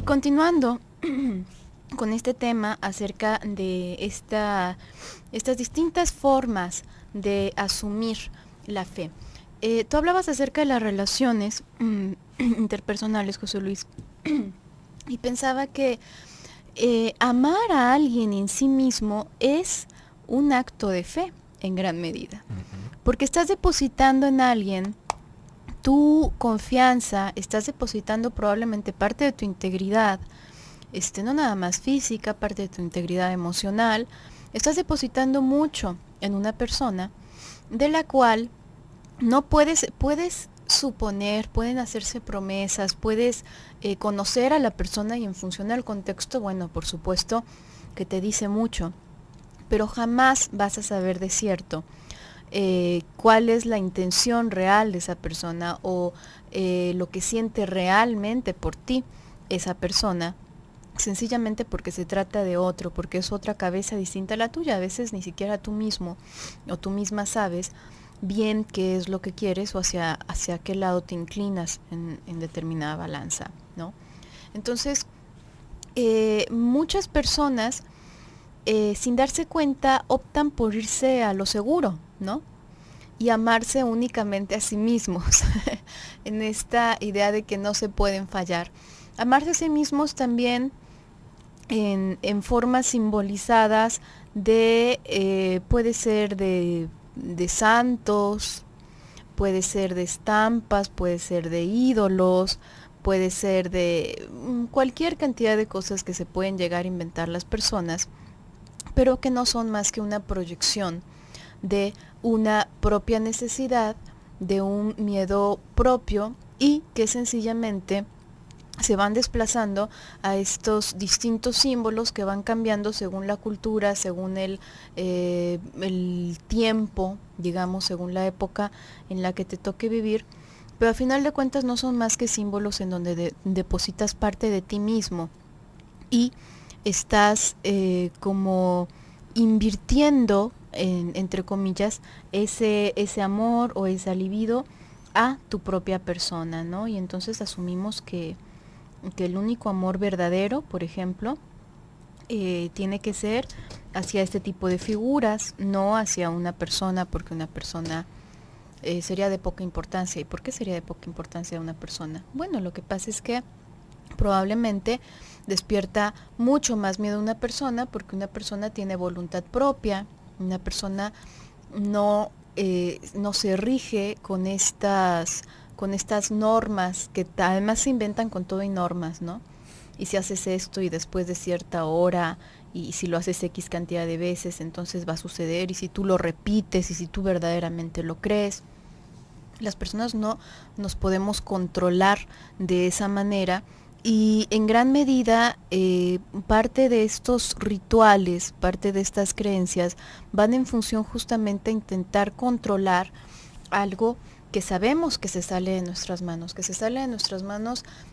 continuando con este tema acerca de estas distintas formas de asumir la fe. Tú hablabas acerca de las relaciones interpersonales, José Luis, y pensaba que amar a alguien en sí mismo es un acto de fe en gran medida, porque estás depositando en alguien tu confianza, estás depositando probablemente parte de tu integridad, no nada más física, parte de tu integridad emocional, estás depositando mucho en una persona de la cual no puedes suponer, pueden hacerse promesas, puedes conocer a la persona y en función al contexto, bueno, por supuesto que te dice mucho, pero jamás vas a saber de cierto cuál es la intención real de esa persona o lo que siente realmente por ti esa persona, sencillamente porque se trata de otro, porque es otra cabeza distinta a la tuya. A veces ni siquiera tú mismo o tú misma sabes bien qué es lo que quieres o hacia qué lado te inclinas en determinada balanza, ¿no? Entonces, muchas personas, sin darse cuenta, optan por irse a lo seguro, ¿no? Y amarse únicamente a sí mismos, en esta idea de que no se pueden fallar. Amarse a sí mismos también en formas simbolizadas de, puede ser de santos, puede ser de estampas, puede ser de ídolos, puede ser de cualquier cantidad de cosas que se pueden llegar a inventar las personas, pero que no son más que una proyección de una propia necesidad, de un miedo propio y que sencillamente se van desplazando a estos distintos símbolos que van cambiando según la cultura, según el tiempo, digamos, según la época en la que te toque vivir, pero al final de cuentas no son más que símbolos en donde depositas parte de ti mismo y estás como invirtiendo, entre comillas, ese amor o ese libido a tu propia persona, ¿no? Y entonces asumimos que el único amor verdadero, por ejemplo, tiene que ser hacia este tipo de figuras, no hacia una persona, porque una persona sería de poca importancia. ¿Y por qué sería de poca importancia una persona? Bueno, lo que pasa es que probablemente despierta mucho más miedo a una persona porque una persona tiene voluntad propia, una persona no se rige con estas normas que además se inventan con todo y normas, ¿no? Y si haces esto y después de cierta hora y si lo haces X cantidad de veces, entonces va a suceder, y si tú lo repites y si tú verdaderamente lo crees. Las personas no nos podemos controlar de esa manera y en gran medida parte de estos rituales, parte de estas creencias van en función justamente a intentar controlar algo que sabemos que se sale de nuestras manos,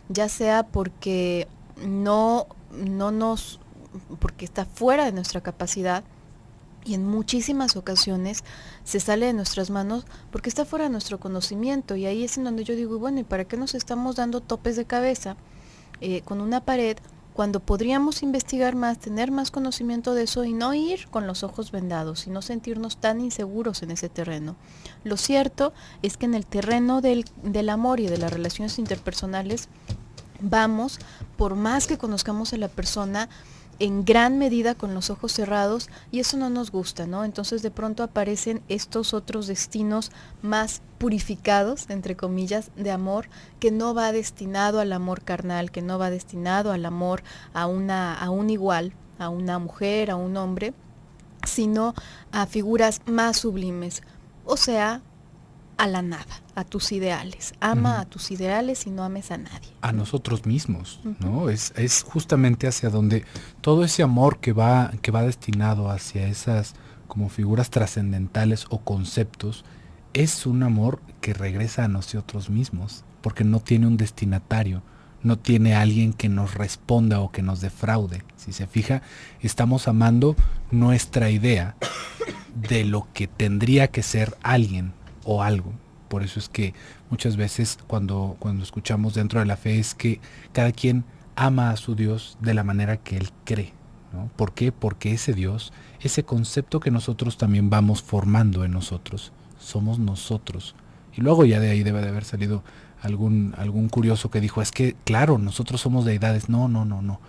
ya sea porque porque está fuera de nuestra capacidad, y en muchísimas ocasiones se sale de nuestras manos porque está fuera de nuestro conocimiento, y ahí es en donde yo digo, bueno, ¿y para qué nos estamos dando topes de cabeza con una pared cuando podríamos investigar más, tener más conocimiento de eso y no ir con los ojos vendados y no sentirnos tan inseguros en ese terreno? Lo cierto es que en el terreno del amor y de las relaciones interpersonales vamos, por más que conozcamos a la persona, en gran medida con los ojos cerrados, y eso no nos gusta, ¿no? Entonces de pronto aparecen estos otros destinos más purificados, entre comillas, de amor, que no va destinado al amor carnal, que no va destinado al amor a un igual, a una mujer, a un hombre, sino a figuras más sublimes, o sea, a la nada, a tus ideales. Ama a tus ideales y no ames a nadie. A nosotros mismos, ¿no? Es justamente hacia donde todo ese amor que va destinado hacia esas como figuras trascendentales o conceptos, es un amor que regresa a nosotros mismos, porque no tiene un destinatario, no tiene alguien que nos responda o que nos defraude. Si se fija, estamos amando nuestra idea de lo que tendría que ser alguien o algo. Por eso es que muchas veces cuando escuchamos dentro de la fe es que cada quien ama a su Dios de la manera que él cree, ¿no? ¿Por qué? Porque ese Dios, ese concepto que nosotros también vamos formando en nosotros, somos nosotros. Y luego ya de ahí debe de haber salido algún curioso que dijo, es que claro, nosotros somos deidades. No, no, no, no.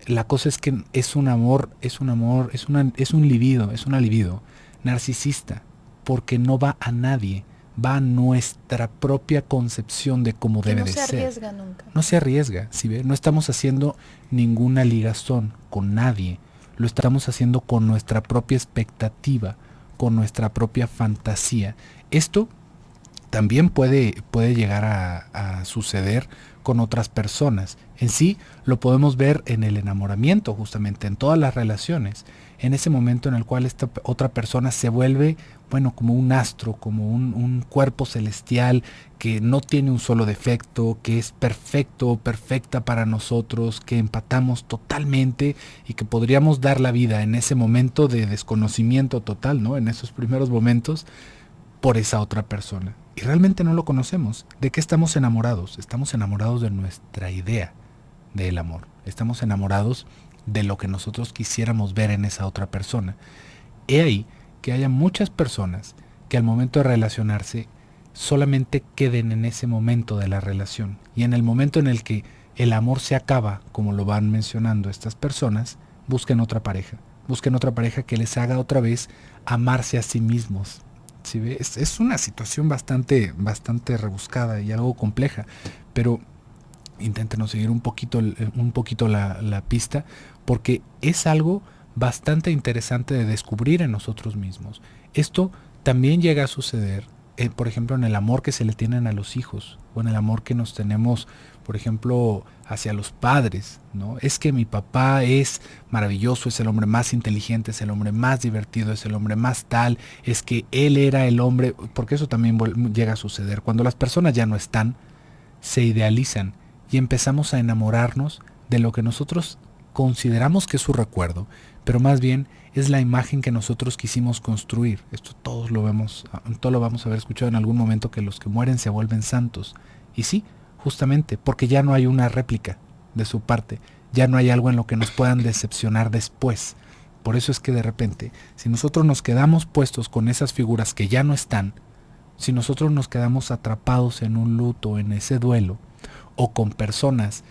La cosa es que es un amor, es un libido, es una libido narcisista, porque no va a nadie, va a nuestra propia concepción de cómo Que debe no de se ser. arriesga nunca. No se arriesga, ¿sí ve? No estamos haciendo ninguna ligazón con nadie, lo estamos haciendo con nuestra propia expectativa, con nuestra propia fantasía. Esto también puede llegar a suceder con otras personas. En sí lo podemos ver en el enamoramiento, justamente en todas las relaciones, en ese momento en el cual esta otra persona se vuelve, bueno, como un astro, como un cuerpo celestial que no tiene un solo defecto, que es perfecto o perfecta para nosotros, que empatamos totalmente y que podríamos dar la vida en ese momento de desconocimiento total, ¿no? En esos primeros momentos por esa otra persona. Y realmente no lo conocemos. ¿De qué estamos enamorados? Estamos enamorados de nuestra idea del amor. Estamos enamorados de lo que nosotros quisiéramos ver en esa otra persona. He ahí que haya muchas personas que al momento de relacionarse solamente queden en ese momento de la relación. Y en el momento en el que el amor se acaba, como lo van mencionando estas personas, busquen otra pareja. Busquen otra pareja que les haga otra vez amarse a sí mismos. ¿Sí ve? Es una situación bastante rebuscada y algo compleja, pero inténtenos seguir un poquito la pista, porque es algo bastante interesante de descubrir en nosotros mismos. Esto también llega a suceder, por ejemplo, en el amor que se le tienen a los hijos, o en el amor que nos tenemos, por ejemplo, hacia los padres, ¿no? Es que mi papá es maravilloso, es el hombre más inteligente, es el hombre más divertido, es el hombre más tal, es que él era el hombre, porque eso también llega a suceder. Cuando las personas ya no están, se idealizan y empezamos a enamorarnos de lo que nosotros consideramos que es su recuerdo, pero más bien es la imagen que nosotros quisimos construir. Esto todos lo vemos, todo lo vamos a haber escuchado en algún momento, que los que mueren se vuelven santos. Y sí, justamente porque ya no hay una réplica de su parte, ya no hay algo en lo que nos puedan decepcionar después. Por eso es que de repente, si nosotros nos quedamos puestos con esas figuras que ya no están, si nosotros nos quedamos atrapados en un luto, en ese duelo, o con personas,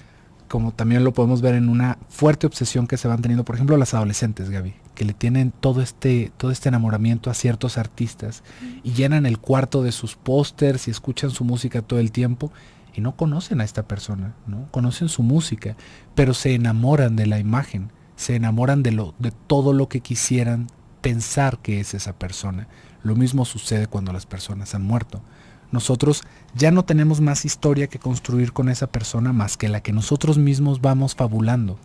como también lo podemos ver en una fuerte obsesión que se van teniendo, por ejemplo, las adolescentes, Gaby, que le tienen todo este enamoramiento a ciertos artistas y llenan el cuarto de sus pósters y escuchan su música todo el tiempo y no conocen a esta persona, ¿no? Conocen su música, pero se enamoran de la imagen, se enamoran de todo lo que quisieran pensar que es esa persona. Lo mismo sucede cuando las personas han muerto. Nosotros ya no tenemos más historia que construir con esa persona más que la que nosotros mismos vamos fabulando.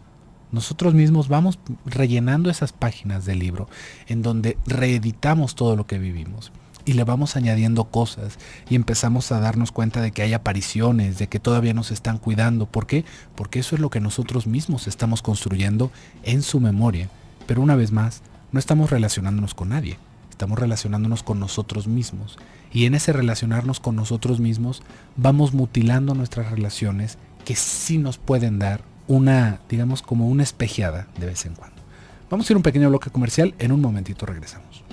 Nosotros mismos vamos rellenando esas páginas del libro en donde reeditamos todo lo que vivimos y le vamos añadiendo cosas y empezamos a darnos cuenta de que hay apariciones, de que todavía nos están cuidando. ¿Por qué? Porque eso es lo que nosotros mismos estamos construyendo en su memoria. Pero una vez más, no estamos relacionándonos con nadie. Estamos relacionándonos con nosotros mismos. Y en ese relacionarnos con nosotros mismos vamos mutilando nuestras relaciones que sí nos pueden dar una, digamos, como una espejeada de vez en cuando. Vamos a ir a un pequeño bloque comercial. En un momentito regresamos.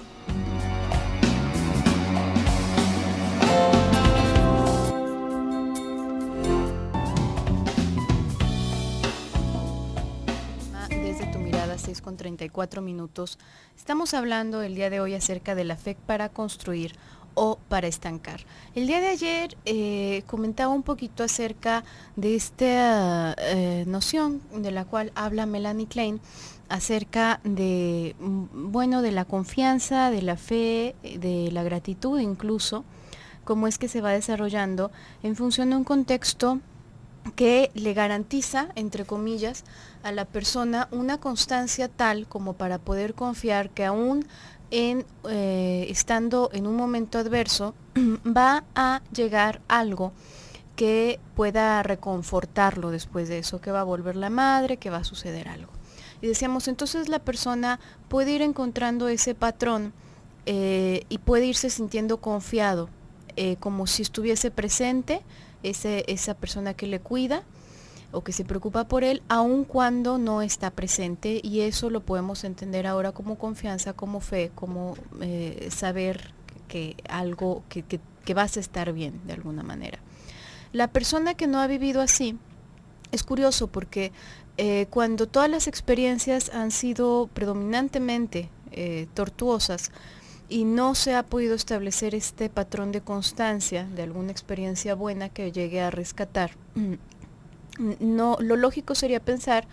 Desde tu mirada, 6:34. Estamos hablando el día de hoy acerca de la fe para construir o para estancar. El día de ayer comentaba un poquito acerca de esta noción de la cual habla Melanie Klein, acerca de, bueno, de la confianza, de la fe, de la gratitud incluso, cómo es que se va desarrollando en función de un contexto que le garantiza, entre comillas, a la persona una constancia tal como para poder confiar que aún estando en un momento adverso, va a llegar algo que pueda reconfortarlo después de eso, que va a volver la madre, que va a suceder algo. Y decíamos, entonces la persona puede ir encontrando ese patrón y puede irse sintiendo confiado, como si estuviese presente esa persona que le cuida, o que se preocupa por él, aun cuando no está presente, y eso lo podemos entender ahora como confianza, como fe, como saber que algo, que vas a estar bien de alguna manera. La persona que no ha vivido así, es curioso porque cuando todas las experiencias han sido predominantemente tortuosas y no se ha podido establecer este patrón de constancia de alguna experiencia buena que llegue a rescatar, no, lo lógico sería pensar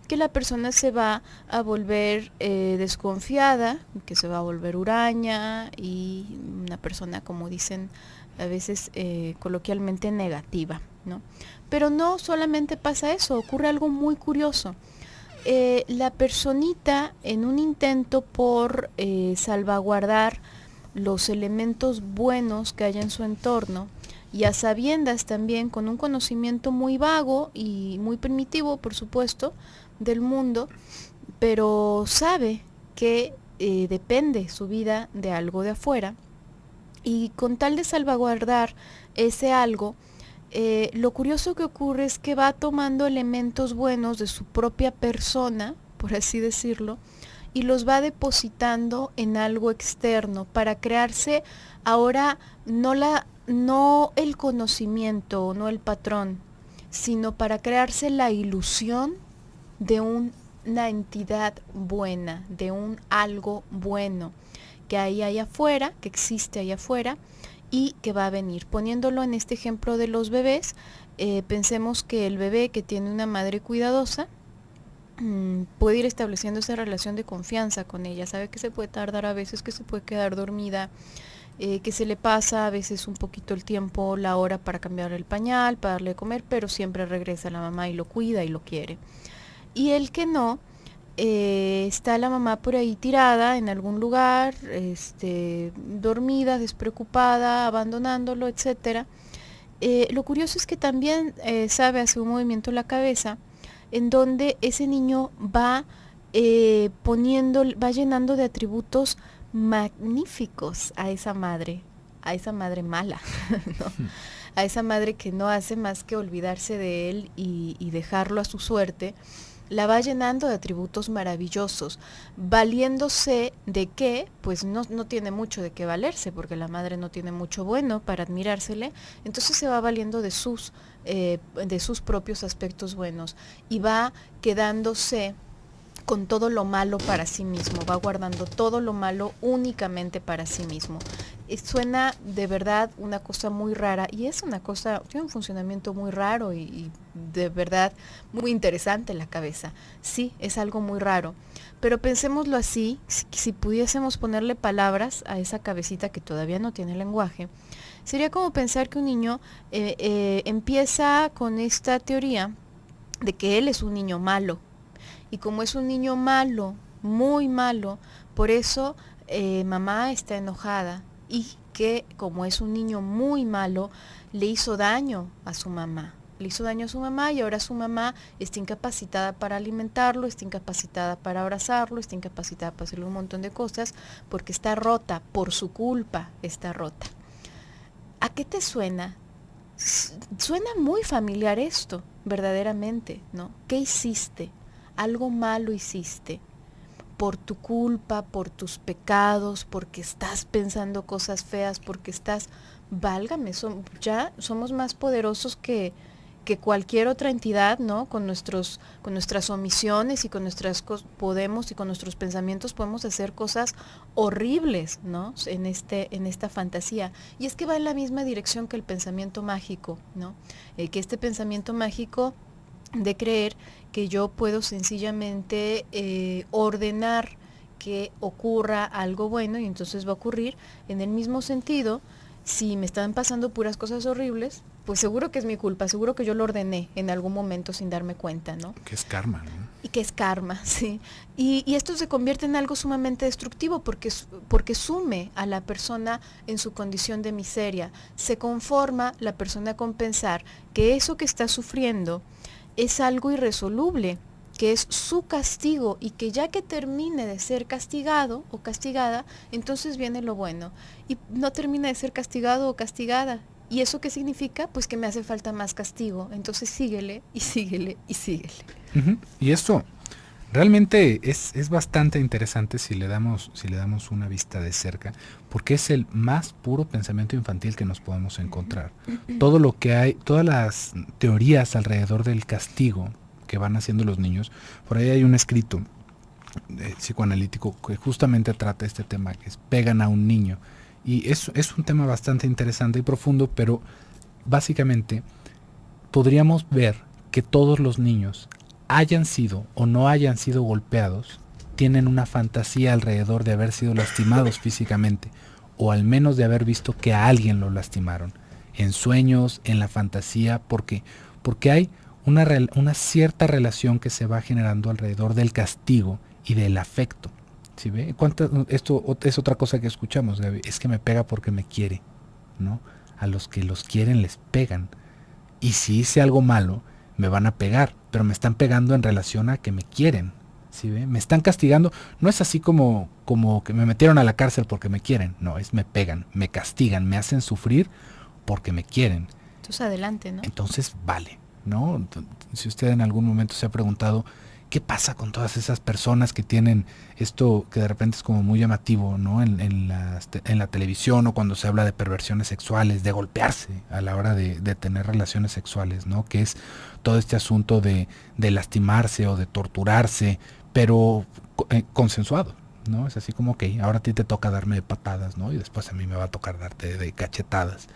que la persona se va a volver desconfiada, que se va a volver huraña y una persona, como dicen a veces coloquialmente, negativa, ¿no? Pero no solamente pasa eso, ocurre algo muy curioso. La personita, en un intento por salvaguardar los elementos buenos que hay en su entorno, y a sabiendas también, con un conocimiento muy vago y muy primitivo, por supuesto, del mundo, pero sabe que depende su vida de algo de afuera, y con tal de salvaguardar ese algo, lo curioso que ocurre es que va tomando elementos buenos de su propia persona, por así decirlo, y los va depositando en algo externo para crearse ahora no el conocimiento, no el patrón, sino para crearse la ilusión de una entidad buena, de un algo bueno que hay allá afuera, que existe allá afuera y que va a venir. Poniéndolo en este ejemplo de los bebés, pensemos que el bebé que tiene una madre cuidadosa puede ir estableciendo esa relación de confianza con ella, sabe que se puede tardar a veces, que se puede quedar dormida, que se le pasa a veces un poquito el tiempo, la hora para cambiar el pañal, para darle de comer, pero siempre regresa la mamá y lo cuida y lo quiere. Y el que no, está la mamá por ahí tirada en algún lugar, dormida, despreocupada, abandonándolo, etcétera. Lo curioso es que también sabe hacer un movimiento en la cabeza en donde ese niño va va llenando de atributos magníficos a esa madre mala, ¿no? A esa madre que no hace más que olvidarse de él y dejarlo a su suerte. La va llenando de atributos maravillosos, valiéndose de que, pues no tiene mucho de qué valerse, porque la madre no tiene mucho bueno para admirársele, entonces se va valiendo de sus propios aspectos buenos y va quedándose con todo lo malo para sí mismo, va guardando todo lo malo únicamente para sí mismo. Suena de verdad una cosa muy rara, y es una cosa, tiene un funcionamiento muy raro y de verdad muy interesante la cabeza. Sí, es algo muy raro, pero pensémoslo así, si pudiésemos ponerle palabras a esa cabecita que todavía no tiene lenguaje, sería como pensar que un niño empieza con esta teoría de que él es un niño malo, y como es un niño malo, muy malo, por eso mamá está enojada, y que como es un niño muy malo, le hizo daño a su mamá. Le hizo daño a su mamá y ahora su mamá está incapacitada para alimentarlo, está incapacitada para abrazarlo, está incapacitada para hacerle un montón de cosas porque está rota, por su culpa está rota. ¿A qué te suena? Suena muy familiar esto, verdaderamente, ¿no? ¿Qué hiciste? Algo malo hiciste, por tu culpa, por tus pecados, porque estás pensando cosas feas, porque válgame, ya somos más poderosos que cualquier otra entidad, ¿no? Con nuestras omisiones y con con nuestros pensamientos podemos hacer cosas horribles, ¿no? En esta fantasía. Y es que va en la misma dirección que el pensamiento mágico, ¿no? Que este pensamiento mágico de creer que yo puedo sencillamente ordenar que ocurra algo bueno y entonces va a ocurrir. En el mismo sentido, si me están pasando puras cosas horribles, pues seguro que es mi culpa, seguro que yo lo ordené en algún momento sin darme cuenta, ¿no? Que es karma, ¿no? Y que es karma, sí. Y esto se convierte en algo sumamente destructivo porque sume a la persona en su condición de miseria. Se conforma la persona con pensar que eso que está sufriendo es algo irresoluble, que es su castigo, y que ya que termine de ser castigado o castigada, entonces viene lo bueno. Y no termina de ser castigado o castigada, ¿Y eso qué significa? Pues que me hace falta más castigo. Entonces síguele y síguele y síguele. Y esto realmente es bastante interesante si le damos una vista de cerca, porque es el más puro pensamiento infantil que nos podemos encontrar. Todo lo que hay, todas las teorías alrededor del castigo que van haciendo los niños, por ahí hay un escrito psicoanalítico que justamente trata este tema, que es pegan a un niño. Y es un tema bastante interesante y profundo, pero básicamente podríamos ver que todos los niños, hayan sido o no hayan sido golpeados, tienen una fantasía alrededor de haber sido lastimados físicamente, o al menos de haber visto que a alguien lo lastimaron, en sueños, en la fantasía, porque hay una cierta relación que se va generando alrededor del castigo y del afecto. ¿Sí ve? Esto es otra cosa que escuchamos, Gaby, es que me pega porque me quiere, ¿no? A los que los quieren les pegan. Y si hice algo malo, me van a pegar, pero me están pegando en relación a que me quieren. ¿Sí ve? Me están castigando. No es así como que me metieron a la cárcel porque me quieren. No, es me pegan, me castigan, me hacen sufrir porque me quieren. Entonces adelante, ¿no? Entonces vale, ¿no? Si usted en algún momento se ha preguntado qué pasa con todas esas personas que tienen esto que de repente es como muy llamativo, ¿no? En la televisión, o cuando se habla de perversiones sexuales, de golpearse a la hora de tener relaciones sexuales, ¿no? Que es todo este asunto de lastimarse o de torturarse, pero consensuado, ¿no? Es así como que ahora a ti te toca darme de patadas, ¿no? Y después a mí me va a tocar darte de cachetadas.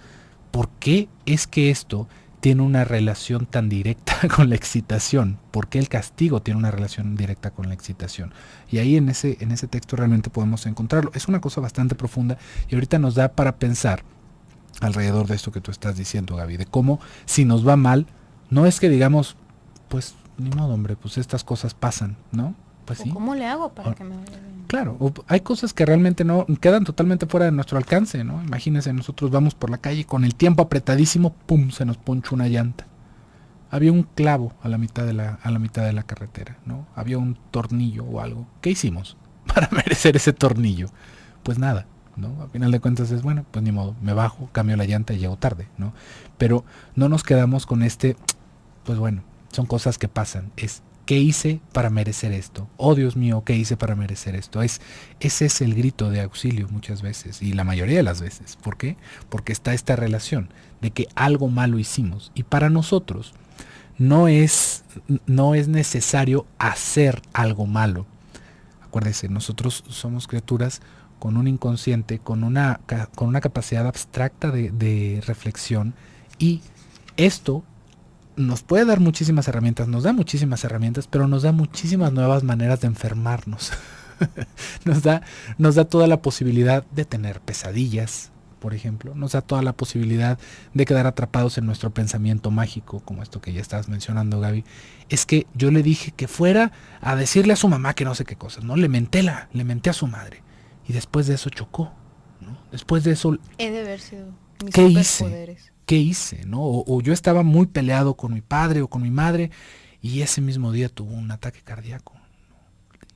¿Por qué es que esto tiene una relación tan directa con la excitación? ¿Por qué el castigo tiene una relación directa con la excitación? Y ahí en ese texto realmente podemos encontrarlo. Es una cosa bastante profunda y ahorita nos da para pensar alrededor de esto que tú estás diciendo, Gaby, de cómo si nos va mal, no es que digamos, pues ni modo, hombre, pues estas cosas pasan, ¿no? Pues sí. ¿Cómo le hago para que me vaya bien? Claro, hay cosas que realmente no quedan totalmente fuera de nuestro alcance, ¿no? Imagínense, nosotros vamos por la calle con el tiempo apretadísimo, pum, se nos poncha una llanta. Había un clavo a la mitad de la carretera, ¿no? Había un tornillo o algo. ¿Qué hicimos para merecer ese tornillo? Pues nada, ¿no? A final de cuentas es, bueno, pues ni modo, me bajo, cambio la llanta y llego tarde, ¿no? Pero no nos quedamos con pues bueno, son cosas que pasan, ¿qué hice para merecer esto? Oh, Dios mío, ¿qué hice para merecer esto? Ese es el grito de auxilio muchas veces, y la mayoría de las veces. ¿Por qué? Porque está esta relación de que algo malo hicimos, y para nosotros no es necesario hacer algo malo. Acuérdense, nosotros somos criaturas con un inconsciente, con una capacidad abstracta de reflexión, y esto nos puede dar muchísimas herramientas, nos da muchísimas herramientas, pero nos da muchísimas nuevas maneras de enfermarnos. nos da toda la posibilidad de tener pesadillas, por ejemplo. Nos da toda la posibilidad de quedar atrapados en nuestro pensamiento mágico, como esto que ya estabas mencionando, Gaby. Es que yo le dije que fuera a decirle a su mamá que no sé qué cosas, ¿no? Le menté a su madre. Y después de eso chocó, ¿no? Después de eso... He de haber sido mis ¿qué superpoderes. hice? ¿Qué hice? ¿No? O yo estaba muy peleado con mi padre o con mi madre y ese mismo día tuvo un ataque cardíaco.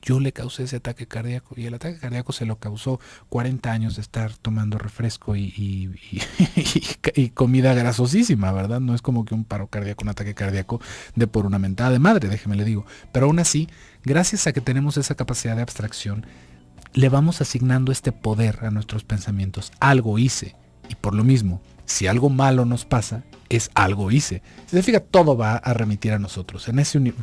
Yo le causé ese ataque cardíaco y el ataque cardíaco se lo causó 40 años de estar tomando refresco y comida grasosísima, ¿verdad? No es como que un paro cardíaco, un ataque cardíaco de por una mentada de madre, déjeme le digo. Pero aún así, gracias a que tenemos esa capacidad de abstracción, le vamos asignando este poder a nuestros pensamientos. Algo hice y por lo mismo, si algo malo nos pasa, es algo hice. Si se fija, todo va a remitir a nosotros.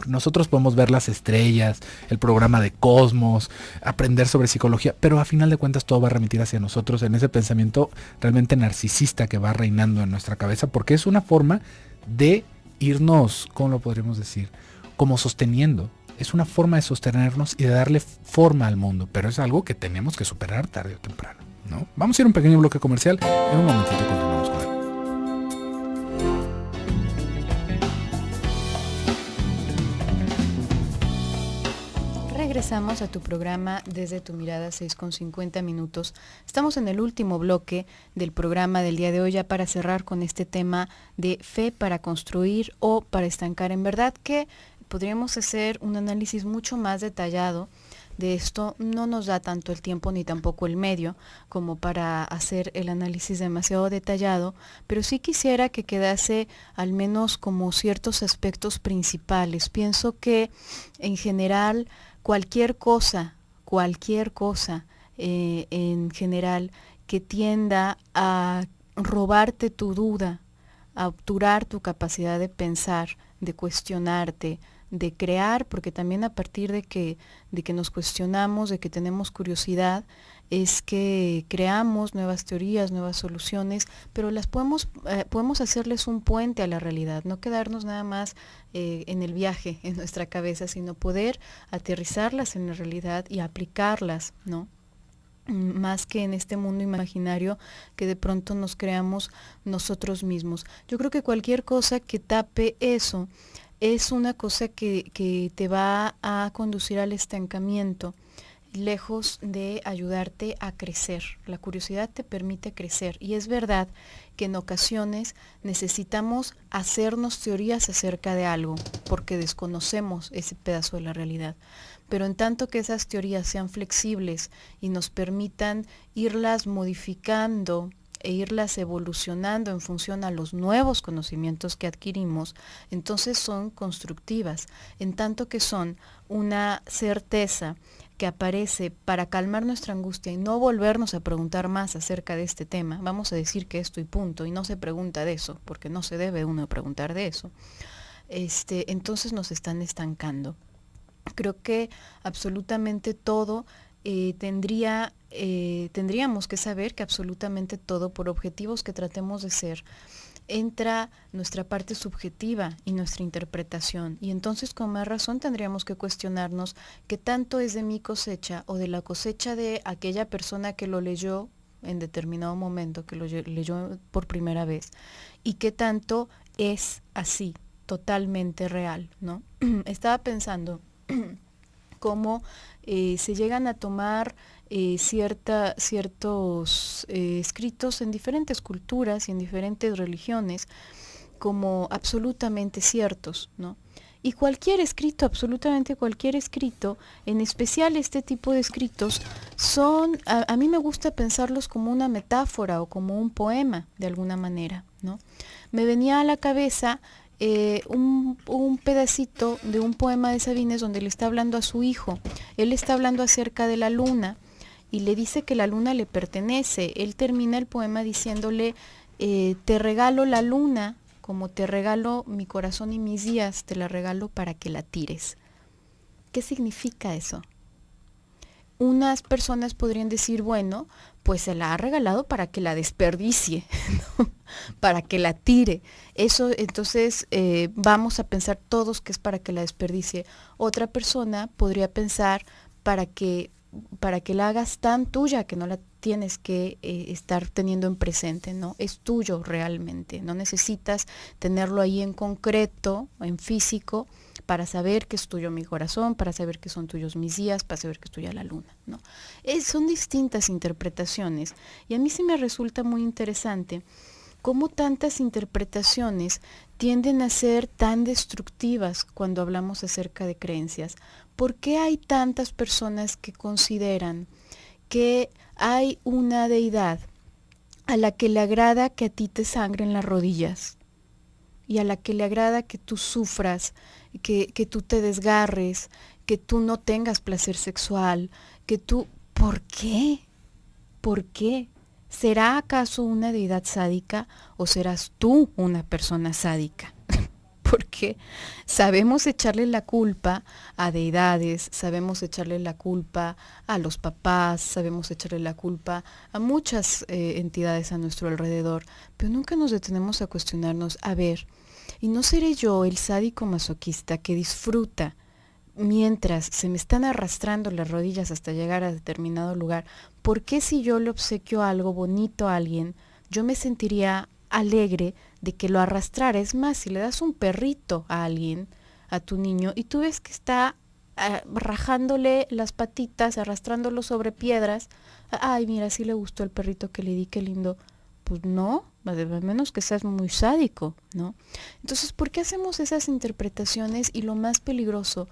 Nosotros podemos ver las estrellas, el programa de Cosmos, aprender sobre psicología, pero a final de cuentas todo va a remitir hacia nosotros en ese pensamiento realmente narcisista que va reinando en nuestra cabeza, porque es una forma de irnos, ¿cómo lo podríamos decir? Como sosteniendo. Es una forma de sostenernos y de darle forma al mundo, pero es algo que tenemos que superar tarde o temprano, ¿no? Vamos a ir a un pequeño bloque comercial. En un momentito continuamos con él. Regresamos a tu programa Desde tu Mirada, 6:50 minutos. Estamos en el último bloque del programa del día de hoy, ya para cerrar con este tema de fe para construir o para estancar. En verdad que podríamos hacer un análisis mucho más detallado de esto, no nos da tanto el tiempo ni tampoco el medio como para hacer el análisis demasiado detallado, pero sí quisiera que quedase al menos como ciertos aspectos principales. Pienso que en general cualquier cosa en general que tienda a robarte tu duda, a obturar tu capacidad de pensar, de cuestionarte, de crear, porque también a partir de que nos cuestionamos, de que tenemos curiosidad, es que creamos nuevas teorías, nuevas soluciones, pero podemos hacerles un puente a la realidad, no quedarnos nada más en el viaje, en nuestra cabeza, sino poder aterrizarlas en la realidad y aplicarlas, ¿no? Más que en este mundo imaginario que de pronto nos creamos nosotros mismos. Yo creo que cualquier cosa que tape eso es una cosa que te va a conducir al estancamiento, lejos de ayudarte a crecer. La curiosidad te permite crecer y es verdad que en ocasiones necesitamos hacernos teorías acerca de algo porque desconocemos ese pedazo de la realidad. Pero en tanto que esas teorías sean flexibles y nos permitan irlas modificando e irlas evolucionando en función a los nuevos conocimientos que adquirimos, entonces son constructivas, en tanto que son una certeza que aparece para calmar nuestra angustia y no volvernos a preguntar más acerca de este tema. Vamos a decir que esto y punto, y no se pregunta de eso, porque no se debe uno preguntar de eso. Entonces nos están estancando. Creo que absolutamente todo tendríamos que saber que absolutamente todo, por objetivos que tratemos de ser, entra nuestra parte subjetiva y nuestra interpretación. Y entonces con más razón tendríamos que cuestionarnos qué tanto es de mi cosecha o de la cosecha de aquella persona que lo leyó en determinado momento, que lo leyó por primera vez, y qué tanto es así, totalmente real, ¿no? Estaba pensando cómo se llegan a tomar ciertos escritos en diferentes culturas y en diferentes religiones como absolutamente ciertos, ¿no? Y cualquier escrito, absolutamente cualquier escrito, en especial este tipo de escritos, a mí me gusta pensarlos como una metáfora o como un poema, de alguna manera, ¿no? Me venía a la cabeza un pedacito de un poema de Sabines donde le está hablando a su hijo. Él está hablando acerca de la luna y le dice que la luna le pertenece. Él termina el poema diciéndole, te regalo la luna, como te regalo mi corazón y mis días, te la regalo para que la tires. ¿Qué significa eso? Unas personas podrían decir, bueno, pues se la ha regalado para que la desperdicie, ¿no? Para que la tire. Eso entonces vamos a pensar todos que es para que la desperdicie. Otra persona podría pensar para que la hagas tan tuya que no la tienes que estar teniendo en presente, ¿no? Es tuyo realmente, no necesitas tenerlo ahí en concreto, en físico, para saber que es tuyo mi corazón, para saber que son tuyos mis días, para saber que es tuya la luna, ¿no? Son distintas interpretaciones y a mí sí me resulta muy interesante cómo tantas interpretaciones tienden a ser tan destructivas cuando hablamos acerca de creencias. ¿Por qué hay tantas personas que consideran que hay una deidad a la que le agrada que a ti te sangren las rodillas y a la que le agrada que tú sufras, que tú te desgarres, que tú no tengas placer sexual, que tú... ¿Por qué? ¿Por qué? ¿Será acaso una deidad sádica o serás tú una persona sádica? Porque sabemos echarle la culpa a deidades, sabemos echarle la culpa a los papás, sabemos echarle la culpa a muchas entidades a nuestro alrededor, pero nunca nos detenemos a cuestionarnos, a ver, ¿y no seré yo el sádico masoquista que disfruta mientras se me están arrastrando las rodillas hasta llegar a determinado lugar? ¿Por qué si yo le obsequio algo bonito a alguien, yo me sentiría alegre de que lo arrastrara? Es más, si le das un perrito a alguien, a tu niño, y tú ves que está rajándole las patitas, arrastrándolo sobre piedras, ay, mira, sí le gustó el perrito que le di, qué lindo. Pues no, a menos que seas muy sádico, ¿no? Entonces, ¿por qué hacemos esas interpretaciones? Y lo más peligroso,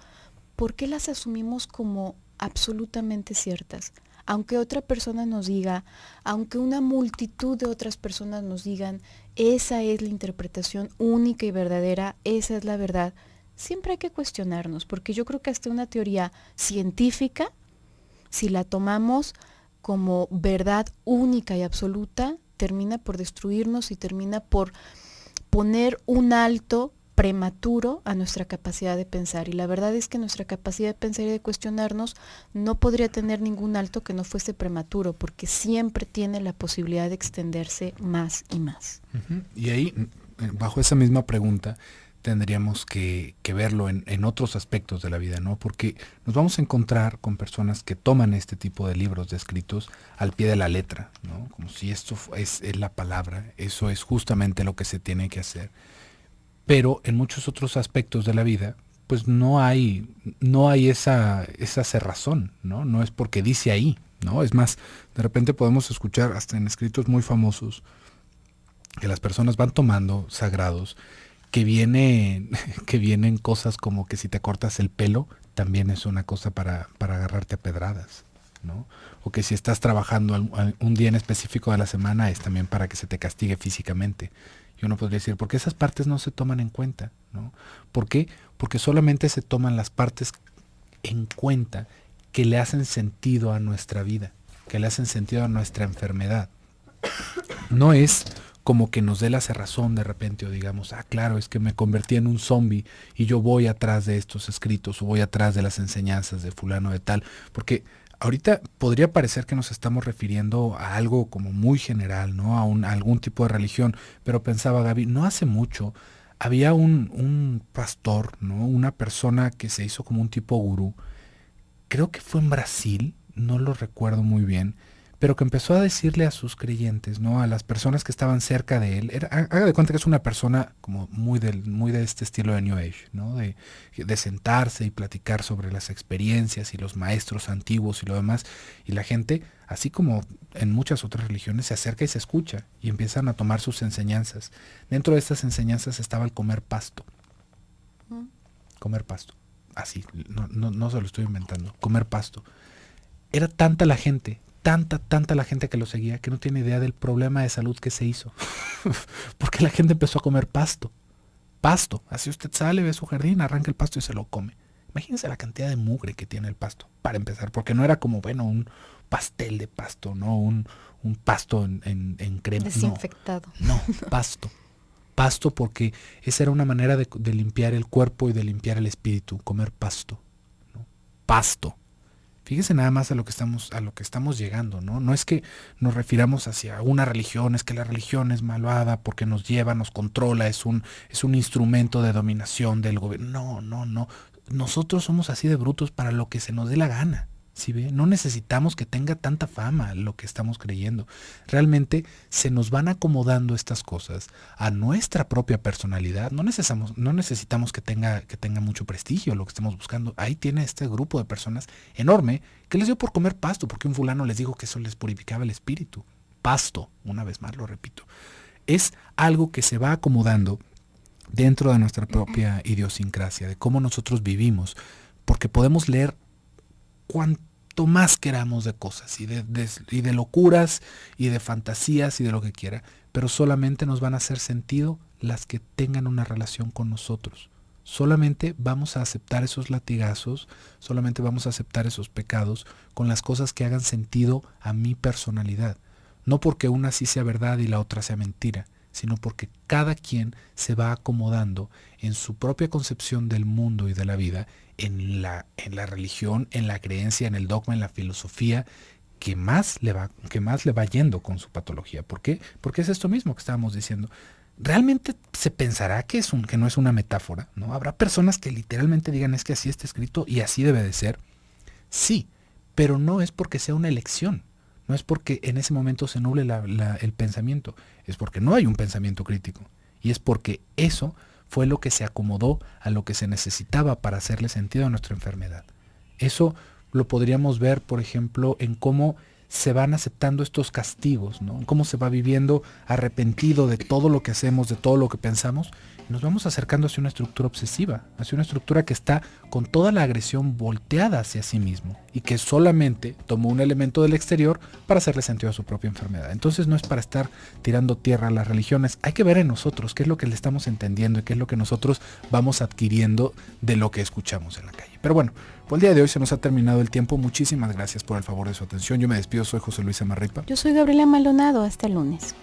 ¿por qué las asumimos como absolutamente ciertas. Aunque otra persona nos diga, aunque una multitud de otras personas nos digan, esa es la interpretación única y verdadera, esa es la verdad, siempre hay que cuestionarnos, porque yo creo que hasta una teoría científica, si la tomamos como verdad única y absoluta, termina por destruirnos y termina por poner un alto prematuro a nuestra capacidad de pensar. Y la verdad es que nuestra capacidad de pensar y de cuestionarnos no podría tener ningún alto que no fuese prematuro, porque siempre tiene la posibilidad de extenderse más y más. Uh-huh. Y ahí, bajo esa misma pregunta, tendríamos que verlo en otros aspectos de la vida, ¿no? Porque nos vamos a encontrar con personas que toman este tipo de libros, de escritos, al pie de la letra, ¿no? Como si esto es la palabra, eso es justamente lo que se tiene que hacer. Pero en muchos otros aspectos de la vida, pues no hay esa cerrazón, ¿no? No es porque dice ahí, ¿no? Es más, de repente podemos escuchar hasta en escritos muy famosos que las personas van tomando sagrados, que vienen cosas como que si te cortas el pelo, también es una cosa para agarrarte a pedradas, ¿no? O que si estás trabajando un día en específico de la semana es también para que se te castigue físicamente. Y uno podría decir, ¿por qué esas partes no se toman en cuenta? ¿No? ¿Por qué? Porque solamente se toman las partes en cuenta que le hacen sentido a nuestra vida, que le hacen sentido a nuestra enfermedad. No es como que nos dé la cerrazón de repente o digamos, claro, es que me convertí en un zombie y yo voy atrás de estos escritos o voy atrás de las enseñanzas de fulano de tal, porque ahorita podría parecer que nos estamos refiriendo a algo como muy general, ¿no? A algún tipo de religión, pero pensaba Gaby, no hace mucho había un pastor, ¿no? Una persona que se hizo como un tipo gurú, creo que fue en Brasil, no lo recuerdo muy bien, pero que empezó a decirle a sus creyentes, ¿no? A las personas que estaban cerca de él, haga de cuenta que es una persona como muy de este estilo de New Age, ¿no? De sentarse y platicar sobre las experiencias y los maestros antiguos y lo demás, y la gente, así como en muchas otras religiones, se acerca y se escucha, y empiezan a tomar sus enseñanzas. Dentro de estas enseñanzas estaba el comer pasto. Comer pasto. Así, no se lo estoy inventando. Comer pasto. Era tanta la gente que lo seguía, que no tiene idea del problema de salud que se hizo. Porque la gente empezó a comer pasto. Pasto. Así usted sale, ve su jardín, arranca el pasto y se lo come. Imagínense la cantidad de mugre que tiene el pasto, para empezar. Porque no era como, bueno, un pastel de pasto, ¿no? Un pasto en crema. Desinfectado. No, pasto. Pasto porque esa era una manera de limpiar el cuerpo y de limpiar el espíritu. Comer pasto, ¿no? Pasto. Fíjense nada más a lo que estamos llegando, ¿no? No es que nos refiramos hacia una religión, es que la religión es malvada porque nos lleva, nos controla, es un instrumento de dominación del gobierno. No. Nosotros somos así de brutos para lo que se nos dé la gana. ¿Sí ve? No necesitamos que tenga tanta fama lo que estamos creyendo. Realmente se nos van acomodando estas cosas a nuestra propia personalidad. No necesitamos que tenga mucho prestigio lo que estamos buscando. Ahí tiene este grupo de personas enorme que les dio por comer pasto porque un fulano les dijo que eso les purificaba el espíritu. Pasto, una vez más lo repito. Es algo que se va acomodando dentro de nuestra propia idiosincrasia, de cómo nosotros vivimos, porque podemos leer cuanto más queramos de cosas y de locuras y de fantasías y de lo que quiera, pero solamente nos van a hacer sentido las que tengan una relación con nosotros. Solamente vamos a aceptar esos latigazos, solamente vamos a aceptar esos pecados con las cosas que hagan sentido a mi personalidad. No porque una sí sea verdad y la otra sea mentira, sino porque cada quien se va acomodando en su propia concepción del mundo y de la vida, en la religión, en la creencia, en el dogma, en la filosofía, que más le va yendo con su patología. ¿Por qué? Porque es esto mismo que estábamos diciendo. ¿Realmente se pensará que no es una metáfora? ¿No? ¿Habrá personas que literalmente digan es que así está escrito y así debe de ser? Sí, pero no es porque sea una elección. No es porque en ese momento se nuble el pensamiento. Es porque no hay un pensamiento crítico. Y es porque eso fue lo que se acomodó a lo que se necesitaba para hacerle sentido a nuestra enfermedad. Eso lo podríamos ver, por ejemplo, en cómo se van aceptando estos castigos, ¿no? Cómo se va viviendo arrepentido de todo lo que hacemos, de todo lo que pensamos, y nos vamos acercando hacia una estructura obsesiva, hacia una estructura que está con toda la agresión volteada hacia sí mismo y que solamente tomó un elemento del exterior para hacerle sentido a su propia enfermedad. Entonces no es para estar tirando tierra a las religiones, hay que ver en nosotros qué es lo que le estamos entendiendo y qué es lo que nosotros vamos adquiriendo de lo que escuchamos en la calle. Pero bueno, por el día de hoy se nos ha terminado el tiempo. Muchísimas gracias por el favor de su atención. Yo me despido, soy José Luis Amarripa. Yo soy Gabriela Maldonado, hasta el lunes.